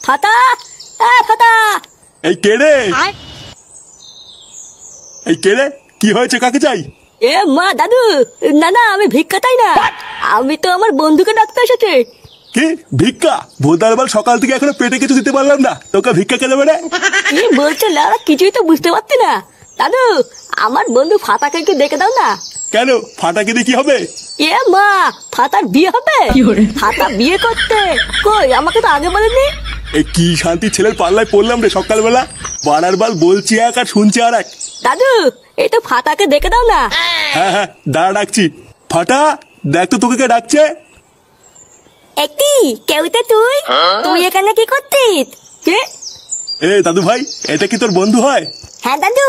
ফাটা, ফাটা। এই কে রে? এই কে রে? কি হয়েছে? কাকে চাই? এ মা দাদু, না না আমি ভিক্ষা চাই না, আমি তো আমার বন্ধুকে ডাকতে এসেছি। কি ভিক্ষা? ভোদার বাল, সকাল থেকে এখনো পেটে কিছু দিতে পারলাম না, তোকে ভিক্ষা কে দেবে রে? কি বলছো লাউড়া, কিছুই তো বুঝতে পারছি না। দাদু, আমার বন্ধু ফাটাকে একটু দেখে দাও না। কেন? ফাটাকে দিয়ে কি হবে? এ মা, ফাটার বিয়ে হবে? ফাটা বিয়ে করতে? কই, আমাকে তো আগে বলেনি। এই কি শান্তি ছেলের পাল্লায় পড়লাম রে সকালবেলা। বানার বাল বলছি এক আর শুনছি আর এক। দাদু, এই তো ফাটাকে দেখে দাও না। হ্যাঁ হ্যাঁ, দাঁড়া ডাকছি। ফাটা, দেখ তো তোকে কে ডাকছে। একটি কেউতে তুই তুই এখানে কি করছিস? কে? এ দাদু ভাই, এটা কি তোর বন্ধু হয়? হ্যাঁ দাদু,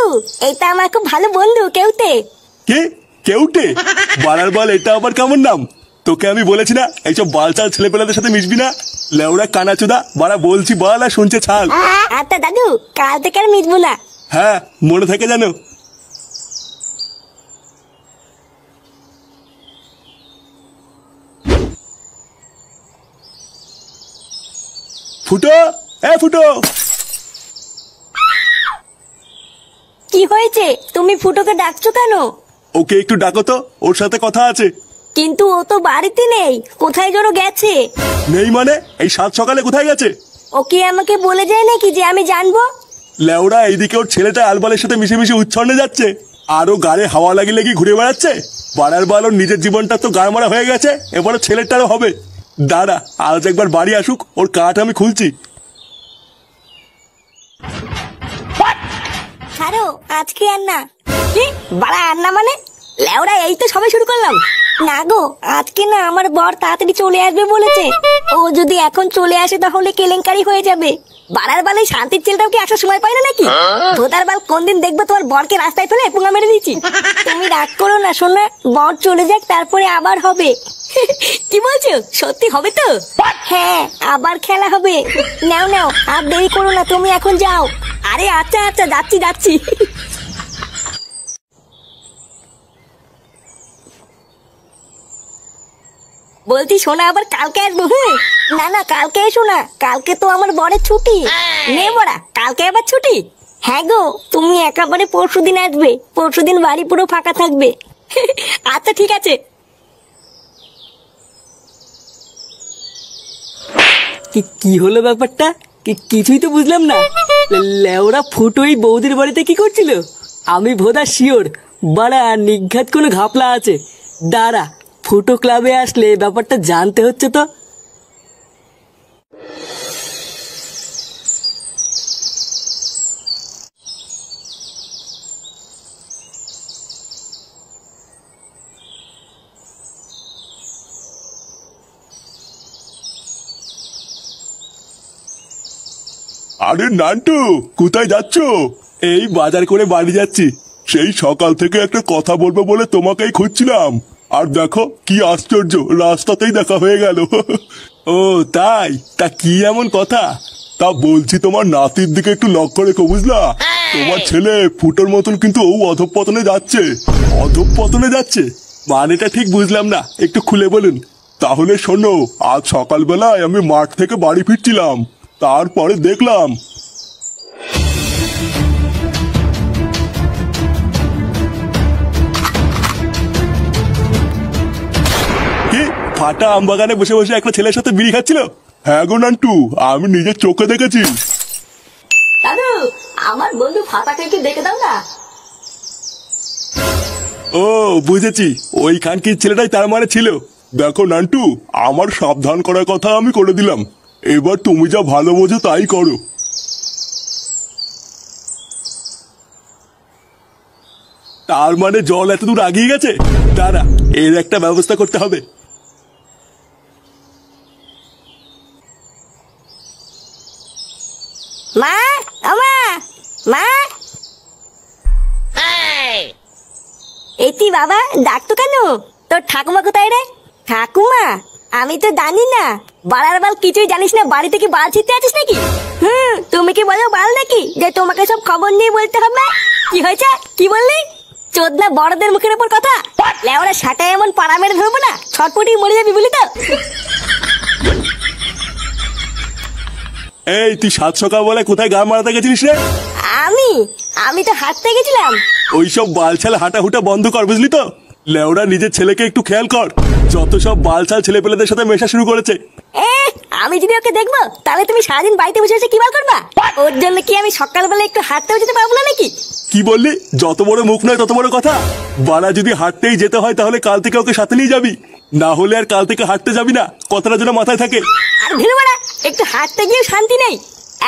এটা আমার খুব ভালো বন্ধু কেউতে। কে? কেউটে? বানার বল, এটা আবার কেমন নাম? তোকে আমি বলেছি না এইসব বালচাল ছেলেপেলাদের সাথে মিশবি না। লেউড়া কানাচুদা, বাড়া বলছি বল আর শুনছে ছাল। আচ্ছা দাদু, কাল থেকে আর মিশবো না। হ্যাঁ, মনে থাকে জানো। ফুটো, এ ফুটো। কি হয়েছে? তুমি ফুটোকে ডাকছো কেন? ওকে একটু ডাকো তো, ওর সাথে কথা আছে। কিন্তু ও তো বাড়িতে নেই, কোথায় যেন গেছে। নেই মানে? এই সাত সকালে কোথায় গেছে? ও কি আমাকে বলে যায় নাকি যে আমি জানবো? লেওড়া, এইদিকে ওর ছেলেটা আলবালের সাথে মিশে মিশে উচ্ছন্নে যাচ্ছে, আরো গাড়ে হাওয়া লাগিয়ে লাগিয়ে ঘুরে বেড়াচ্ছে। বাড়ার বাল, ওর নিজের জীবনটা তো গাড় মারা হয়ে গেছে, এবারে ছেলেটারও হবে। দাঁড়া, আজ একবার বাড়ি আসুক, ওর কাঠ আমি খুলছি। ছাড়ো, আজকে আর না। কি বাড়া আর না মানে? লেওড়া, এই তো সবাই শুরু করলাম। না গো, আজকে না, আমার বর তাড়াতাড়ি চলে আসবে বলেছে। ও যদি এখন চলে আসে তাহলে কেলেঙ্কারি হয়ে যাবে। বাড়ার বালে শান্তির ছেলেটাও কি আসার সময় পাই না নাকি? ভোদার বাল, কোন দিন দেখবো তোমার বরকে রাস্তায় ফেলে পুঙ্গা মেরে দিচ্ছি। তুমি রাগ করো না শোনা, বর চলে যাক, তারপরে আবার হবে। কি বলছো? সত্যি হবে তো? হ্যাঁ, আবার খেলা হবে। নাও নাও, আর দেরি করো না, তুমি এখন যাও। আরে আচ্ছা আচ্ছা, যাচ্ছি যাচ্ছি। বলছি শোনা, আবার কালকে আসবো। হ্যাঁ, না না, কালকে এসো না, কালকে তো আমার বরের ছুটি। নে বড়া, কালকে আবার ছুটি? হ্যাঁ গো, তুমি একেবারে পরশুদিন আসবে, পরশুদিন বাড়ি পুরো ফাঁকা থাকবে। আচ্ছা ঠিক আছে। কি হলো ব্যাপারটা? কিছুই তো বুঝলাম না। লেওরা ফুটোই বৌদির বাড়িতে কি করছিল? আমি ভোদা শিওর বাড়া নিঘাত কোনো ঘাপলা আছে। দাঁড়া, ফুটো ক্লাবে আসলে ব্যাপারটা জানতে হচ্ছে তো। আরে নান্টু, কোথায় যাচ্ছ? এই বাজার করে বাড়ি যাচ্ছি। সেই সকাল থেকে একটা কথা বলবো বলে তোমাকেই খুঁজছিলাম, আর দেখো কি আশ্চর্য, রাস্তাতেই দেখা হয়ে গেল। ও তাই? তা কি এমন কথা? তা বলছি, তোমার নাতির দিকে একটু লক্ষ্য রেখো, বুঝলা? তোমার ছেলে ফুটোর মতন কিন্তু ও অধঃপতনে যাচ্ছে। অধঃপতনে যাচ্ছে মানেটা ঠিক বুঝলাম না, একটু খুলে বলুন। তাহলে শোনো, আজ সকালবেলায় আমি মাঠ থেকে বাড়ি ফিরছিলাম, তারপরে দেখলাম কি ফাটা আমবাগানে বসে বসে একটা ছেলের সাথে বিড়ি খাচ্ছিল। হ্যাঁ গো নান্টু, আমি নিজের চোখে দেখেছি। দাদু, আমার বন্ধু ফাটাকে একটু দেখে দাও না। ও বুঝেছি, ওই খানকির ছেলেটাই তার মানে ছিল। দেখো নান্টু, আমার সাবধান করার কথা আমি করে দিলাম, এবার তুমি যা ভালো বোঝো তাই করো। তার মানে জল এত দূর আগিয়ে গেছে? দাঁড়া, এর একটা ব্যবস্থা করতে হবে। মা, আমা, মা। এটি বাবা, ডাকতো কেন? তোর ঠাকুমা কোথায় রে? ঠাকুমা? আমি তো জানি না। বাড়ার বাল, কিছুই জানিস না, বাড়ি থেকে বাল ছিটতে আছিস নাকি? তুমি কি বলো বাল নাকি যে তোমাকে সব খবর নিয়ে বলতে হবে? কি হয়েছে? কি বললি? চোদনা বড়দের মুখের উপর কথা। লেওরা সাটায় এমন পাড়া মেরে ধরবো না, ছটপটি মরে যাবি বলি তো। এই তুই সাত সকাল বলে কোথায় গা মারাতে গেছিলিস রে? আমি আমি তো হাঁটতে গেছিলাম। ওইসব বালছাল হাঁটা হুটা বন্ধ কর, বুঝলি তো? লেওরা নিজের ছেলেকে একটু খেয়াল কর, যত সব বালছাল ছেলে পেলেদের সাথে মেশা শুরু করেছে। আমি যদি ওকে দেখবো তাহলে তুমি সারাদিন বাড়িতে বসে বসে কি বার করবা? ওর জন্য কি আমি সকালবেলা একটু হাঁটতেও যেতে পারবো না নাকি? কি বললি? যত বড় মুখ নয় তত বড় কথা। বাড়া যদি হাঁটতেই যেতে হয় তাহলে কাল থেকে ওকে সাথে নিয়ে যাবি, না হলে আর কাল থেকে হাঁটতে যাবি না, কথাটা যেন মাথায় থাকে। আর ভিড় বাড়া, একটু হাঁটতে গিয়েও শান্তি নেই,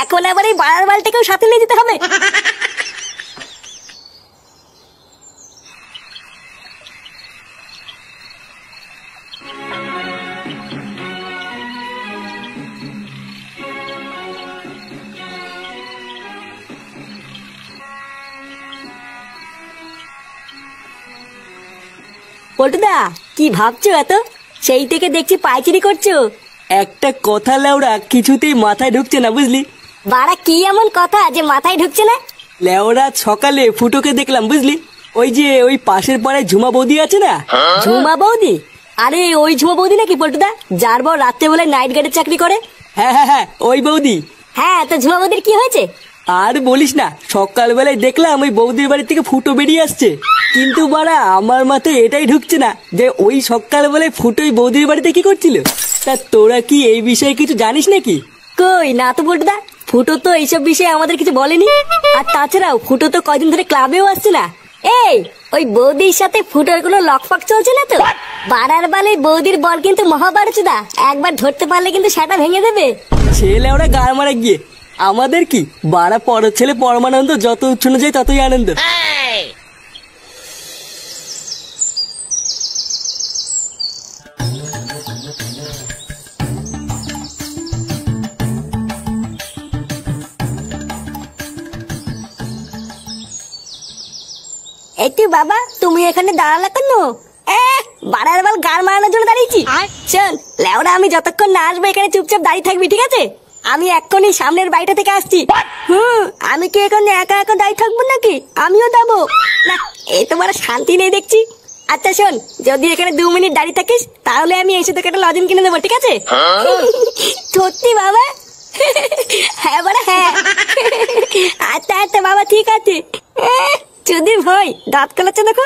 এখন আবার এই বাড়ার বালটাকেও সাথে নিয়ে যেতে হবে। পল্টুদা, কি ভাবছো এত? সেই থেকে দেখছি পাইচারি করছো। একটা কথা লেওড়া কিছুতেই মাথায় ঢুকছে না, বুঝলি? বাড়া, কি এমন কথা যে মাথায় ঢুকছে না? লেওড়া সকালে ফুটোকে দেখলাম, বুঝলি? ওই যে ওই পাশের পাড়ায় ঝুমা বৌদি আছে না? ঝুমা বৌদি? আরে ওই ঝুমা বৌদি নাকি পল্টুদা, যার বর রাত্রেবেলায় নাইট গার্ডের চাকরি করে? হ্যাঁ হ্যাঁ হ্যাঁ, ওই বৌদি। হ্যাঁ, তো ঝুমা বৌদির কি হয়েছে? আর বলিস না, সকালবেলায় দেখলাম ওই বৌদির বাড়ি থেকে ফুটো বেরিয়ে আসছে, কিন্তু বাড়া আমার মাথায় এটাই ঢুকছে না যে ওই সকালবেলায় ফুটোই বৌদির বাড়িতে কি করছিল। তা তোরা কি এই বিষয়ে কিছু জানিস নাকি? কই না তো পল্টুদা, ফুটো তো এইসব বিষয়ে আমাদের কিছু বলেনি। আর তাছাড়াও ফুটো তো কয়দিন ধরে ক্লাবেও আসছে না। এই, ওই বৌদির সাথে ফুটোর কোনো লকফক চলছে না তো? বাড়ার বালে বৌদির বল কিন্তু মহাভারতদা, একবার ধরতে পারলে কিন্তু সেটা ভেঙে দেবে। ছেলে ওরা গাড় মারা গিয়ে আমাদের কি বাড়া, পর ছেলে পরমানন্দ, যত উচ্ছন্ন যায় ততই আনন্দ। একটু বাবা, তুমি এখানে দাঁড়ালে কেন? বাড়ার বাল গাড় মারানোর জন্য দাঁড়িয়েছি। শোন লেওরা, আমি যতক্ষণ না আসবো এখানে চুপচাপ দাঁড়িয়ে থাকবি, ঠিক আছে? আমি এক্ষুনি সামনের বাড়িটা থেকে আসছি। আমি কি এখানে একা একা দাঁড়িয়ে থাকবো নাকি? আমিও যাবো না, এই তো বড় শান্তি নেই দেখছি। আচ্ছা শোন, যদি এখানে 2 মিনিট দাঁড়িয়ে থাকিস তাহলে আমি এসে তোকে একটা লজেন কিনে দেবো, ঠিক আছে? সত্যি বাবা? হ্যাঁ বাবা, হ্যাঁ। আচ্ছা আচ্ছা বাবা, ঠিক আছে। যদি ভাই দাঁত কালাচ্ছে দেখো।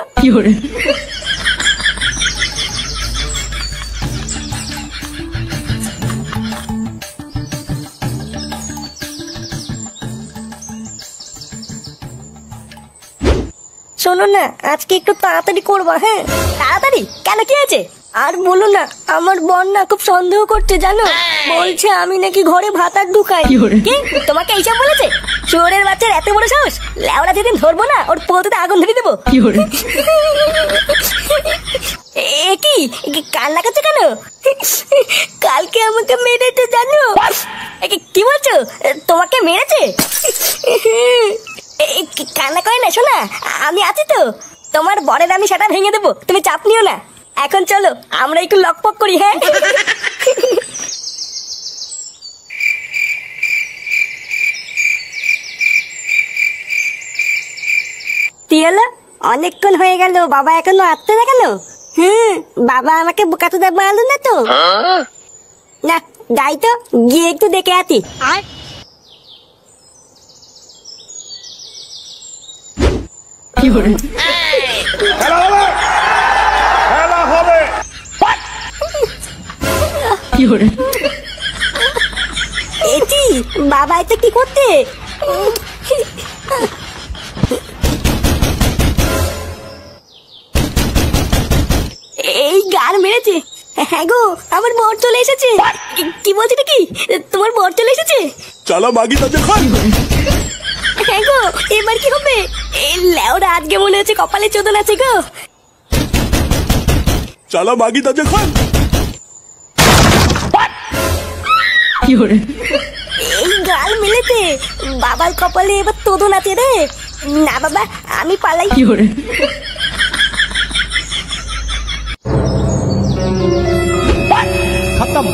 শোনো না, আজকে একটু তাড়াতাড়ি করবা। হ্যাঁ, তাড়াতাড়ি কেন, কি আছে? আর বলো না, আমার বোন না খুব সন্দেহ করছে জানো, বলছে আমি নাকি ঘরে ভাতার ঢুকাই। কি তোমাকে এইসব বলেছে? চোরের বাচ্চার এত বড় সাহস! লেওড়া যেদিন ধরবো না, ওর পোলতে আগুন ধরে দেবো। এ কি কান্না করছে কেন? কালকে আমাকে মেরেছে জানো। কি বলছো? তোমাকে মেরেছে? কান্না করে না শোনা, আমি আছি তো। তোমার বরের আমি সেটা ভেঙে দেবো, তুমি চাপ নিও না। এখন চলো আমরা একটু লকপক করি। হ্যাঁ, কি হলো? অনেকক্ষণ হয়ে গেল, বাবা এখনো আসতে না কেন? বাবা আমাকে বোকাচোদা বানালো না তো? না, যাই তো, গিয়ে একটু দেখে আতি। এটি বাবা এটা কি করতে? এই গার মেরেছে। হ্যাঁ গো, আমার বর চলে এসেছে। কি বলছে নাকি? তোমার বর চলে এসেছে? চলো মাগি তো যখন। হ্যাঁ গো, এবার কি হবে? লেওরা আজকে মনে হচ্ছে কপালে চোদন আছে গো। চলো মাগি তো যখন। এই গাল মেলেছে, বাবার কপালে এবার তোদন আছে রে। না বাবা, আমি পালাই। खत्म